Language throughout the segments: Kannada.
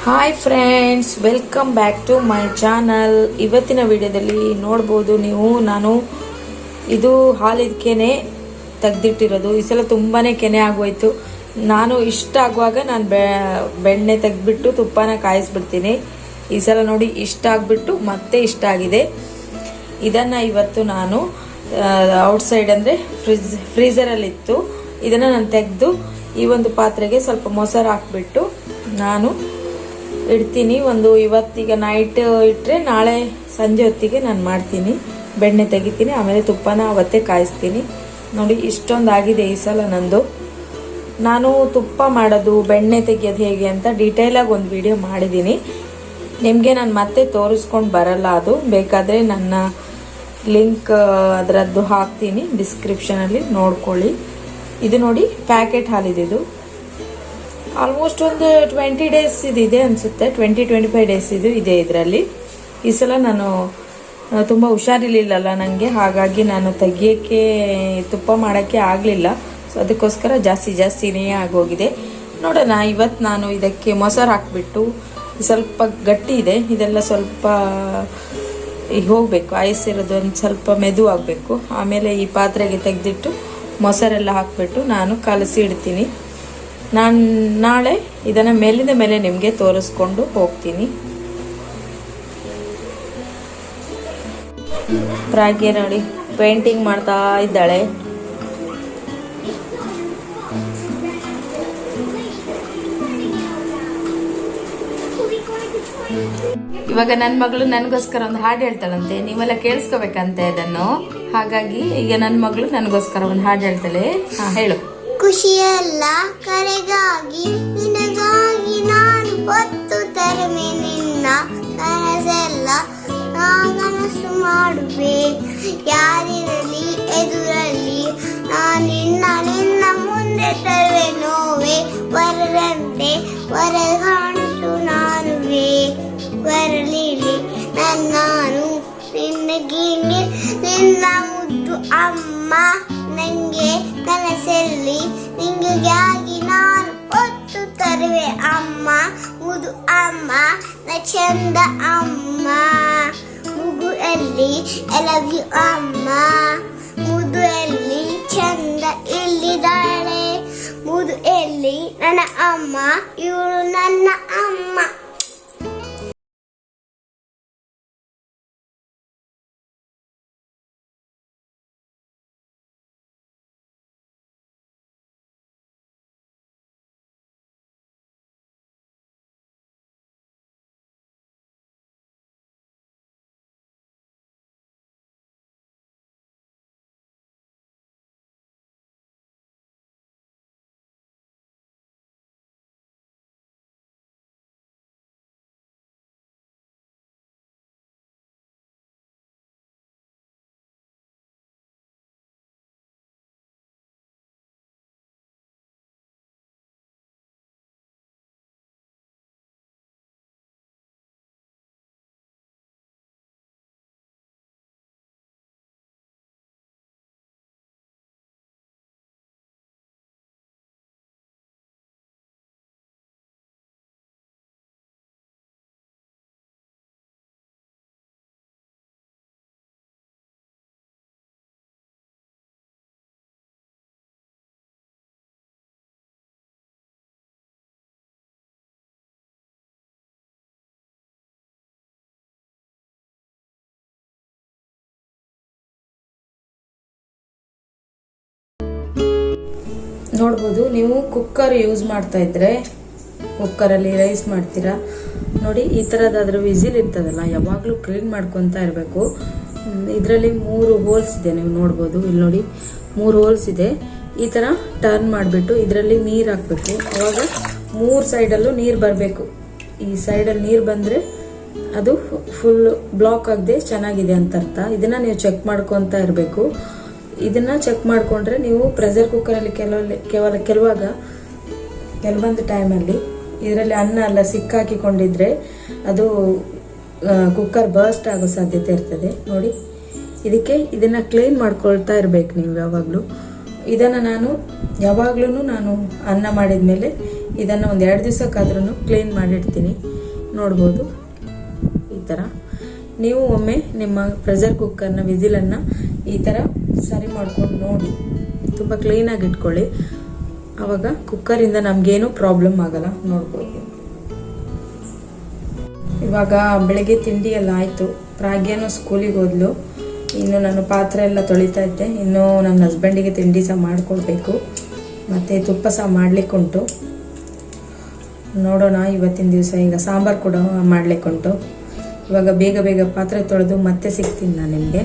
Hi friends, welcome back to my channel. ಇವತ್ತಿನ ವಿಡಿಯೋದಲ್ಲಿ ನೋಡ್ಬೋದು ನೀವು, ನಾನು ಇದು ಹಾಲಿನ ಕೆನೆ ತೆಗೆದಿಟ್ಟಿರೋದು. ಈ ಸಲ ತುಂಬಾ ಕೆನೆ ಆಗೋಯ್ತು. ನಾನು ಇಷ್ಟ ಆಗುವಾಗ ನಾನು ಬೆಣ್ಣೆ ತೆಗೆದ್ಬಿಟ್ಟು ತುಪ್ಪನ ಕಾಯಿಸ್ಬಿಡ್ತೀನಿ. ಈ ಸಲ ನೋಡಿ ಇಷ್ಟ ಆಗಿಬಿಟ್ಟು ಮತ್ತೆ ಇಷ್ಟ ಆಗಿದೆ. ಇದನ್ನು ಇವತ್ತು ನಾನು ಔಟ್ಸೈಡ್ ಅಂದರೆ ಫ್ರೀಝರಲ್ಲಿತ್ತು. ಇದನ್ನು ನಾನು ತೆಗೆದು ಈ ಒಂದು ಪಾತ್ರೆಗೆ ಸ್ವಲ್ಪ ಮೊಸರು ಹಾಕ್ಬಿಟ್ಟು ನಾನು ಇಡ್ತೀನಿ. ಇವತ್ತೀಗ ನೈಟ್ ಇಟ್ಟರೆ ನಾಳೆ ಸಂಜೆ ಹೊತ್ತಿಗೆ ನಾನು ಮಾಡ್ತೀನಿ. ಬೆಣ್ಣೆ ತೆಗಿತೀನಿ, ಆಮೇಲೆ ತುಪ್ಪನ ಅವತ್ತೇ ಕಾಯಿಸ್ತೀನಿ. ನೋಡಿ ಇಷ್ಟೊಂದು ಆಗಿದೆ ಈ ಸಲ ನಂದು. ನಾನು ತುಪ್ಪ ಮಾಡೋದು, ಬೆಣ್ಣೆ ತೆಗಿಯೋದು ಹೇಗೆ ಅಂತ ಡೀಟೇಲಾಗಿ ಒಂದು ವಿಡಿಯೋ ಮಾಡಿದ್ದೀನಿ. ನಿಮಗೆ ನಾನು ಮತ್ತೆ ತೋರಿಸ್ಕೊಂಡು ಬರಲ್ಲ. ಅದು ಬೇಕಾದರೆ ನನ್ನ ಲಿಂಕ್ ಅದರದ್ದು ಹಾಕ್ತೀನಿ ಡಿಸ್ಕ್ರಿಪ್ಷನಲ್ಲಿ, ನೋಡ್ಕೊಳ್ಳಿ. ಇದು ನೋಡಿ ಪ್ಯಾಕೆಟ್ ಹಾಲಿದು. ಆಲ್ಮೋಸ್ಟ್ ಒಂದು 20 ಡೇಸ್ ಇದೆ ಅನಿಸುತ್ತೆ, 20-25 ಡೇಸ್ ಇದೆ ಇದರಲ್ಲಿ. ಈ ಸಲ ನಾನು ತುಂಬ ಹುಷಾರಿರ್ಲಿಲ್ಲಲ್ಲ ನನಗೆ, ಹಾಗಾಗಿ ನಾನು ತೆಗಿಯೋಕ್ಕೆ ತುಪ್ಪ ಮಾಡೋಕ್ಕೆ ಆಗಲಿಲ್ಲ. ಸೊ ಅದಕ್ಕೋಸ್ಕರ ಜಾಸ್ತಿನೇ ಆಗೋಗಿದೆ. ನೋಡೋಣ, ಇವತ್ತು ನಾನು ಇದಕ್ಕೆ ಮೊಸರು ಹಾಕಿಬಿಟ್ಟು, ಸ್ವಲ್ಪ ಗಟ್ಟಿ ಇದೆ ಇದೆಲ್ಲ, ಸ್ವಲ್ಪ ಈಗ ಹೋಗಬೇಕು, ಐಸಿರೋದು ಒಂದು ಸ್ವಲ್ಪ ಮೆದು ಆಗಬೇಕು. ಆಮೇಲೆ ಈ ಪಾತ್ರೆಗೆ ತೆಗೆದಿಟ್ಟು ಮೊಸರೆಲ್ಲ ಹಾಕಿಬಿಟ್ಟು ನಾನು ಕಲಸಿ ಇಡ್ತೀನಿ. ನಾನು ನಾಳೆ ಇದನ್ನು ಮೇಲಿಂದ ಮೇಲೆ ನಿಮಗೆ ತೋರಿಸ್ಕೊಂಡು ಹೋಗ್ತೀನಿ. ಪ್ರಾಗ್ಯ ನೋಡಿ ಪೇಂಟಿಂಗ್ ಮಾಡ್ತಾ ಇದ್ದಾಳೆ. ಇವಾಗ ನನ್ನ ಮಗಳು ನನಗೋಸ್ಕರ ಒಂದು ಹಾಡು ಹೇಳ್ತಾಳಂತೆ, ನೀವೆಲ್ಲ ಕೇಳಿಸ್ಕೋಬೇಕಂತೆ ಅದನ್ನು. ಹಾಗಾಗಿ ಈಗ ನನ್ನ ಮಗಳು ನನಗೋಸ್ಕರ ಒಂದು ಹಾಡು ಹೇಳ್ತಾಳೆ. ಹೇಳು. ಖುಷಿಯಲ್ಲ ಕರೆಗಾಗಿ ನಿನಗಾಗಿ ನಾನು ಹೊತ್ತು ತರುವೆ, ನಿನ್ನ ಕನಸೆಲ್ಲ ನಾಗನಸು ಮಾಡುವೆ. ಯಾರಿರಲಿ ಎದುರಲ್ಲಿ ನಿನ್ನ ಮುಂದೆ ತರುವೆ ನೋವೆ. ವರದಂತೆ ವರ ಕಾಣಿಸು ನಾನುವೆ, ಬರಲಿಲ್ಲ ನಾನು ನಿನಗೆ ನಿನ್ನ ಮುದ್ದು ಅಮ್ಮ. ನಂಗೆ ಕನಸಲ್ಲಿ ನಿಂಗಾಗಿ ನಾನು ಹೊತ್ತು ತರುವೆ ಅಮ್ಮ. ಮುದು ಅಮ್ಮ ನ ಚಂದ ಅಮ್ಮ, ಮುಗುಯಲ್ಲಿ ಐ ಲವ್ ಯು ಅಮ್ಮ. ಮುದು ಎಲ್ಲಿ ಚಂದ ಇಲ್ಲಿದ್ದಾಳೆ, ಮುದು ಎಲ್ಲಿ ನನ್ನ ಅಮ್ಮ, ಇವಳು ನನ್ನ ಅಮ್ಮ. ನೋಡ್ಬೋದು ನೀವು, ಕುಕ್ಕರ್ ಯೂಸ್ ಮಾಡ್ತಾ ಇದ್ರೆ ಕುಕ್ಕರಲ್ಲಿ ರೈಸ್ ಮಾಡ್ತೀರಾ ನೋಡಿ, ಈ ಥರದಾದ್ರೂ ವಿಸಿಲ್ ಇರ್ತದಲ್ಲ, ಯಾವಾಗಲೂ ಕ್ಲೀನ್ ಮಾಡ್ಕೊತಾ ಇರಬೇಕು. ಇದರಲ್ಲಿ 3 ಹೋಲ್ಸ್ ಇದೆ, ನೀವು ನೋಡ್ಬೋದು. ಇಲ್ಲಿ ನೋಡಿ 3 ಹೋಲ್ಸ್ ಇದೆ. ಈ ಥರ ಟರ್ನ್ ಮಾಡಿಬಿಟ್ಟು ಇದರಲ್ಲಿ ನೀರು ಹಾಕಬೇಕು. ಅವಾಗ 3 ಸೈಡಲ್ಲೂ ನೀರು ಬರಬೇಕು. ಈ ಸೈಡಲ್ಲಿ ನೀರು ಬಂದರೆ ಅದು ಫುಲ್ ಬ್ಲಾಕ್ ಆಗದೆ ಚೆನ್ನಾಗಿದೆ ಅಂತ ಅರ್ಥ. ಇದನ್ನು ನೀವು ಚೆಕ್ ಮಾಡ್ಕೊತಾ ಇರಬೇಕು. ಇದನ್ನು ಚೆಕ್ ಮಾಡಿಕೊಂಡ್ರೆ ನೀವು ಪ್ರೆಷರ್ ಕುಕ್ಕರಲ್ಲಿ ಕೆಲವಾಗ ಕೆಲವೊಂದು ಟೈಮಲ್ಲಿ ಇದರಲ್ಲಿ ಅನ್ನ ಎಲ್ಲ ಸಿಕ್ಕಾಕಿಕೊಂಡಿದ್ರೆ ಅದು ಕುಕ್ಕರ್ ಬರ್ಸ್ಟ್ ಆಗೋ ಸಾಧ್ಯತೆ ಇರ್ತದೆ. ನೋಡಿ, ಇದನ್ನು ಕ್ಲೀನ್ ಮಾಡ್ಕೊಳ್ತಾ ಇರಬೇಕು ನೀವು ಯಾವಾಗಲೂ. ಇದನ್ನು ನಾನು ಯಾವಾಗ್ಲೂ ಅನ್ನ ಮಾಡಿದ ಮೇಲೆ ಇದನ್ನು ಒಂದು 2 ದಿವಸಕ್ಕಾದ್ರೂ ಕ್ಲೀನ್ ಮಾಡಿಡ್ತೀನಿ. ನೋಡ್ಬೋದು ಈ ಥರ. ನೀವು ಒಮ್ಮೆ ನಿಮ್ಮ ಪ್ರೆಷರ್ ಕುಕ್ಕರ್ನ ವಿಸಿಲನ್ನು ಈ ಥರ ಸರಿ ಮಾಡ್ಕೊಂಡು ನೋಡಿ, ತುಂಬ ಕ್ಲೀನಾಗಿ ಇಟ್ಕೊಳ್ಳಿ. ಆವಾಗ ಕುಕ್ಕರಿಂದ ನಮಗೇನು ಪ್ರಾಬ್ಲಮ್ ಆಗಲ್ಲ. ನೋಡ್ಬೋದು. ಇವಾಗ ಬೆಳಗ್ಗೆ ತಿಂಡಿ ಎಲ್ಲ ಆಯಿತು. ಪ್ರಾಗ್ಯನೂ ಸ್ಕೂಲಿಗೆ ಹೋದ್ಲು. ಇನ್ನು ನಾನು ಪಾತ್ರೆ ಎಲ್ಲ ತೊಳಿತಾ ಇದ್ದೆ. ಇನ್ನು ನನ್ನ ಹಸ್ಬೆಂಡಿಗೆ ತಿಂಡಿ ಸಹ ಮಾಡಿಕೊಡ್ಬೇಕು, ಮತ್ತು ತುಪ್ಪ ಸಹ ಮಾಡಲಿಕ್ಕುಂಟು. ನೋಡೋಣ ಇವತ್ತಿನ ದಿವಸ. ಈಗ ಸಾಂಬಾರು ಕೂಡ ಮಾಡಲಿಕ್ಕುಂಟು. ಇವಾಗ ಬೇಗ ಬೇಗ ಪಾತ್ರೆ ತೊಳೆದು ಮತ್ತೆ ಸಿಗ್ತೀನಿ ನಾನು ನಿಮಗೆ.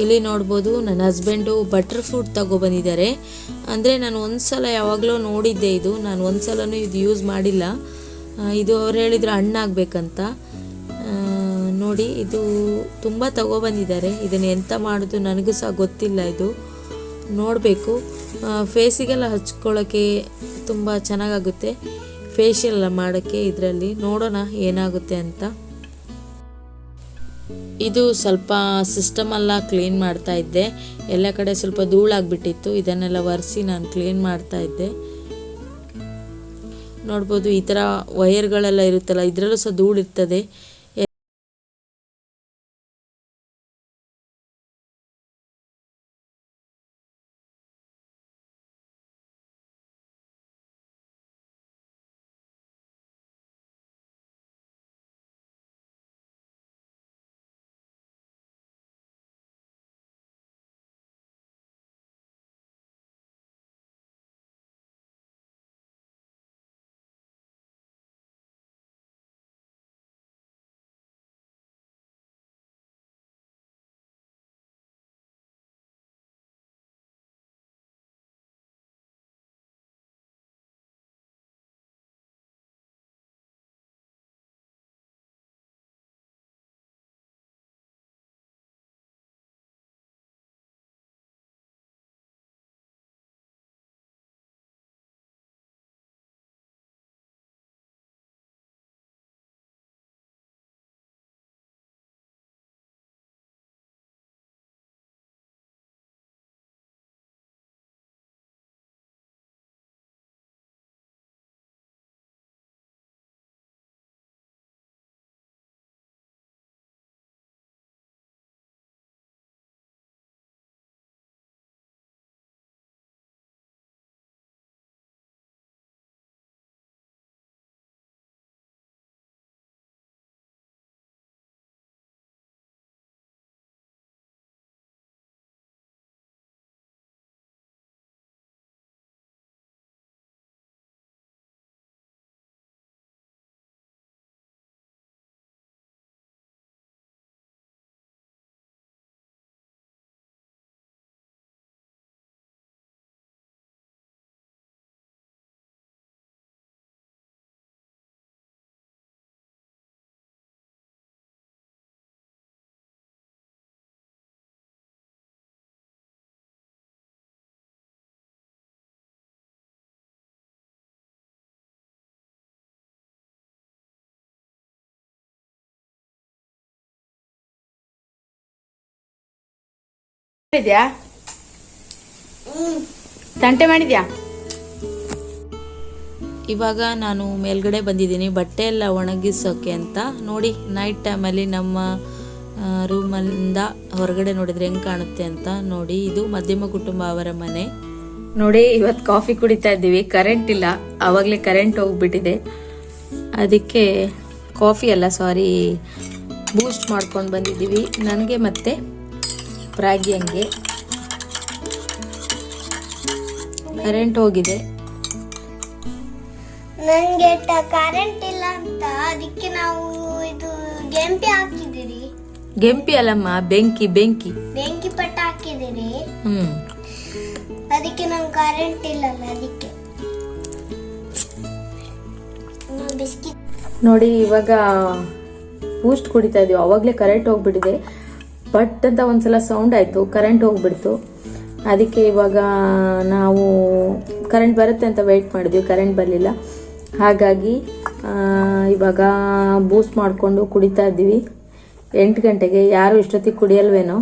ಇಲ್ಲಿ ನೋಡ್ಬೋದು ನನ್ನ ಹಸ್ಬೆಂಡು ಬಟರ್ ಫ್ರೂಟ್ ತಗೊಬಂದಿದ್ದಾರೆ. ಅಂದರೆ ನಾನು ಒಂದ್ಸಲ ಯಾವಾಗಲೂ ನೋಡಿದ್ದೆ ಇದು, ನಾನು ಒಂದ್ಸಲನೂ ಇದು ಯೂಸ್ ಮಾಡಿಲ್ಲ. ಇದು ಅವ್ರು ಹೇಳಿದ್ರು ಹಣ್ಣಾಗಬೇಕಂತ. ನೋಡಿ ಇದು ತುಂಬ ತಗೊಬಂದಿದ್ದಾರೆ. ಇದನ್ನು ಎಂತ ಮಾಡೋದು ನನಗೂ ಸಹ ಗೊತ್ತಿಲ್ಲ. ಇದು ನೋಡಬೇಕು. ಫೇಸಿಗೆಲ್ಲ ಹಚ್ಕೊಳ್ಳೋಕ್ಕೆ ತುಂಬ ಚೆನ್ನಾಗಾಗುತ್ತೆ, ಫೇಶಿಯಲ್ ಎಲ್ಲ ಮಾಡೋಕ್ಕೆ ಇದರಲ್ಲಿ. ನೋಡೋಣ ಏನಾಗುತ್ತೆ ಅಂತ. ಇದು ಸ್ವಲ್ಪ ಸಿಸ್ಟಮೆಲ್ಲ ಕ್ಲೀನ್ ಮಾಡ್ತಾ ಇದ್ದೆ. ಎಲ್ಲ ಕಡೆ ಸ್ವಲ್ಪ ಧೂಳಾಗ್ಬಿಟ್ಟಿತ್ತು, ಇದನ್ನೆಲ್ಲ ಒರೆಸಿ ನಾನು ಕ್ಲೀನ್ ಮಾಡ್ತಾ ಇದ್ದೆ. ನೋಡ್ಬೋದು ಈ ಥರ ವೈರ್ಗಳೆಲ್ಲ ಇರುತ್ತಲ್ಲ, ಇದರಲ್ಲೂ ಸಹ ಧೂಳಿರ್ತದೆ. ಇದೆಯಾ ತಂಟೆ ಮಾಡಿದ್ಯಾ? ಇವಾಗ ನಾನು ಮೇಲ್ಗಡೆ ಬಂದಿದ್ದೀನಿ ಬಟ್ಟೆ ಎಲ್ಲ ಒಣಗಿಸೋಕೆ ಅಂತ. ನೋಡಿ ನೈಟ್ ಟೈಮಲ್ಲಿ ನಮ್ಮ ರೂಮಿಂದ ಹೊರಗಡೆ ನೋಡಿದ್ರೆ ಹೆಂಗೆ ಕಾಣುತ್ತೆ ಅಂತ ನೋಡಿ. ಇದು ಮಧ್ಯಮ ಕುಟುಂಬ ಅವರ ಮನೆ. ನೋಡಿ ಇವತ್ತು ಕಾಫಿ ಕುಡಿತಾ ಇದ್ದೀವಿ. ಕರೆಂಟ್ ಇಲ್ಲ, ಆವಾಗಲೇ ಕರೆಂಟ್ ಹೋಗ್ಬಿಟ್ಟಿದೆ. ಅದಕ್ಕೆ ಕಾಫಿ ಅಲ್ಲ ಸಾರಿ ಬೂಸ್ಟ್ ಮಾಡ್ಕೊಂಡು ಬಂದಿದ್ದೀವಿ ನನಗೆ ಮತ್ತೆ ಪ್ರಾಗ್ಯಂಗೆ. ಕರೆಂಟ್ ಹೋಗಿದೆ. ನನಗೆ ಕರೆಂಟ್ ಇಲ್ಲ ಅಂತ ಅದಕ್ಕೆ ನಾವು ಇದು ಗೆಂಪಿ ಹಾಕಿದಿರಿ. ಗೆಂಪಿ ಅಲ್ಲಮ್ಮ, ಬೆಂಕಿ ಬೆಂಕಿ ಬೆಂಕಿ ಪಟ್ಟ ಹಾಕಿದಿರಿ. ಅದಕ್ಕೆ ನಮ್ಗೆ ಕರೆಂಟ್ ಇಲ್ಲಲ್ಲ, ಅದಕ್ಕೆ ಬಿಸ್ಕಿಟ್ ನೋಡಿ. ಇವಾಗ ಬೂಸ್ಟ್ ಕುಡಿತಾ ಇದೀವಿ. ಅವಾಗಲೇ ಕರೆಂಟ್ ಹೋಗ್ಬಿಟ್ಟಿದೆ. ಬಟ್ ಅಂತ ಒಂದ್ಸಲ ಸೌಂಡ್ ಆಯಿತು, ಕರೆಂಟ್ ಹೋಗ್ಬಿಡ್ತು. ಅದಕ್ಕೆ ಇವಾಗ ನಾವು ಕರೆಂಟ್ ಬರುತ್ತೆ ಅಂತ ವೆಯ್ಟ್ ಮಾಡಿದ್ವಿ, ಕರೆಂಟ್ ಬರಲಿಲ್ಲ. ಹಾಗಾಗಿ ಇವಾಗ ಬೂಸ್ಟ್ ಮಾಡಿಕೊಂಡು ಕುಡಿತಾ ಇದ್ದೀವಿ 8 ಗಂಟೆಗೆ. ಯಾರು ಇಷ್ಟೊತ್ತಿಗೆ ಕುಡಿಯಲ್ವೇನೋ.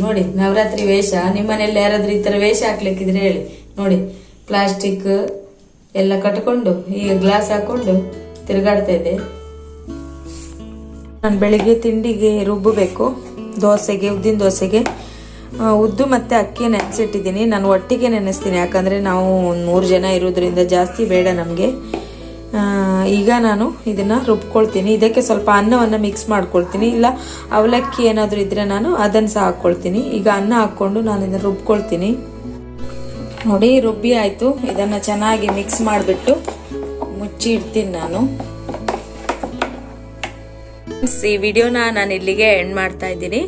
ನೋಡಿ ನವರಾತ್ರಿ ವೇಷ. ನಿಮ್ಮನೆಯಲ್ಲಿ ಯಾರಾದ್ರೂ ಈ ತರ ವೇಷ ಹಾಕ್ಲಿಕ್ಕಿದ್ರೆ ಹೇಳಿ. ನೋಡಿ ಪ್ಲಾಸ್ಟಿಕ್ ಎಲ್ಲ ಕಟ್ಕೊಂಡು ಈಗ ಗ್ಲಾಸ್ ಹಾಕೊಂಡು ತಿರುಗಾಡ್ತಾ ಇದೆ. ನಾನು ಬೆಳಿಗ್ಗೆ ತಿಂಡಿಗೆ ರುಬ್ಬಬೇಕು. ದೋಸೆಗೆ, ಉದ್ದಿನ ದೋಸೆಗೆ ಉದ್ದು ಮತ್ತೆ ಅಕ್ಕಿ ನೆನೆಸಿಟ್ಟಿದ್ದೀನಿ. ನಾನು ಒಟ್ಟಿಗೆ ನೆನೆಸ್ತೀನಿ, ಯಾಕಂದ್ರೆ ನಾವು 3 ಜನ ಇರೋದ್ರಿಂದ ಜಾಸ್ತಿ ಬೇಡ ನಮಗೆ. ಈಗ ನಾನು ಇದನ್ನ ರುಬ್ಕೊಳ್ತೀನಿ. ಇದಕ್ಕೆ ಸ್ವಲ್ಪ ಅನ್ನವನ್ನು ಮಿಕ್ಸ್ ಮಾಡ್ಕೊಳ್ತೀನಿ, ಇಲ್ಲ ಅವಲಕ್ಕಿ ಏನಾದರೂ ಇದ್ರೆ ನಾನು ಅದನ್ನು ಸಹ ಹಾಕ್ಕೊಳ್ತೀನಿ. ಈಗ ಅನ್ನ ಹಾಕ್ಕೊಂಡು ನಾನು ಇದನ್ನ ರುಬ್ಕೊಳ್ತೀನಿ. ನೋಡಿ ರುಬ್ಬಿ ಆಯ್ತು. ಇದನ್ನ ಚೆನ್ನಾಗಿ ಮಿಕ್ಸ್ ಮಾಡಿಬಿಟ್ಟು ಮುಚ್ಚಿ ಇಡ್ತೀನಿ ನಾನು. ಈ ವಿಡಿಯೋನ ನಾನು ಇಲ್ಲಿಗೆ ಎಂಡ್ ಮಾಡ್ತಾ ಇದ್ದೀನಿ.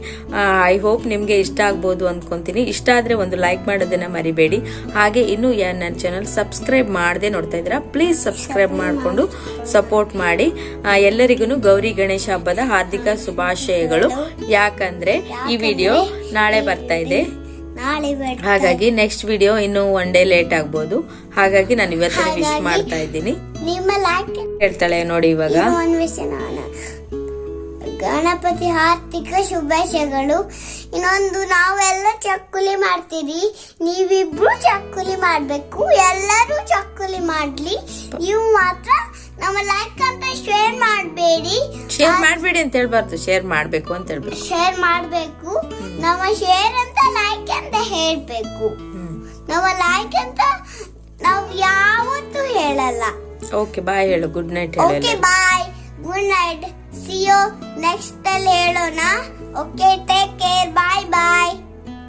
ಐ ಹೋಪ್ ನಿಮಗೆ ಇಷ್ಟ ಆಗ್ಬೋದು ಅಂದ್ಕೊಂತೀನಿ. ಇಷ್ಟ ಆದರೆ ಒಂದು ಲೈಕ್ ಮಾಡೋದನ್ನ ಮರಿಬೇಡಿ. ಹಾಗೆ ಇನ್ನೂ ನನ್ನ ಚಾನಲ್ ಸಬ್ಸ್ಕ್ರೈಬ್ ಮಾಡದೆ ನೋಡ್ತಾ ಇದ್ದೀರಾ, ಪ್ಲೀಸ್ ಸಬ್ಸ್ಕ್ರೈಬ್ ಮಾಡಿಕೊಂಡು ಸಪೋರ್ಟ್ ಮಾಡಿ. ಎಲ್ಲರಿಗೂ ಗೌರಿ ಗಣೇಶ ಹಬ್ಬದ ಹಾರ್ದಿಕ ಶುಭಾಶಯಗಳು. ಯಾಕಂದ್ರೆ ಈ ವಿಡಿಯೋ ನಾಳೆ ಬರ್ತಾ ಇದೆ, ಹಾಗಾಗಿ ನೆಕ್ಸ್ಟ್ ವಿಡಿಯೋ ಇನ್ನು 1 ಡೇ ಲೇಟ್ ಆಗ್ಬೋದು. ಹಾಗಾಗಿ ನಾನು ಇವತ್ತಿನ ವಿಶ್ ಮಾಡ್ತಾ ಇದ್ದೀನಿ. ಹೇಳ್ತಾಳೆ ನೋಡಿ ಇವಾಗ. ಗಣಪತಿ ಹಾರ್ದಿಕ ಶುಭಾಶಯಗಳು. ಇನ್ನೊಂದು, ನಾವೆಲ್ಲ ಚಕ್ಕುಲಿ ಮಾಡ್ತೀವಿ, ನೀವಿಬ್ರು ಚಕ್ಕುಲಿ ಮಾಡ್ಬೇಕು. ಎಲ್ಲರೂ ಚಕ್ಕುಲಿ ಮಾಡ್ಲಿ, ನೀವು ಮಾತ್ರ ನಮ್ಮ ಲೈಕ್ ಅಂತ ಶೇರ್ ಮಾಡಬೇಡಿ. ಶೇರ್ ಮಾಡಬೇಡಿ ಅಂತ ಹೇಳ್ಬಾರ್ದು, ಶೇರ್ ಮಾಡ್ಬೇಕು ಅಂತ ಹೇಳ್ಬೇಕು. ಶೇರ್ ಮಾಡ್ಬೇಕು. ನಮ್ಮ ಶೇರ್ ಅಂತ ಲೈಕ್ ಅಂತ ಹೇಳ್ಬೇಕು. ನಮ್ಮ ಲೈಕ್ ಅಂತ ನಾವು ಯಾವತ್ತೂ ಹೇಳಲ್ಲ. ಓಕೆ ಬಾಯ್ ಹೇಳು, ಗುಡ್ ನೈಟ್ ಹೇಳು. Okay bye, good night, see you next ಅಲ್ಲಿ ಹೇಳೋಣ. ಓಕೆ, ಟೇಕ್ ಕೇರ್, ಬಾಯ್ ಬಾಯ್.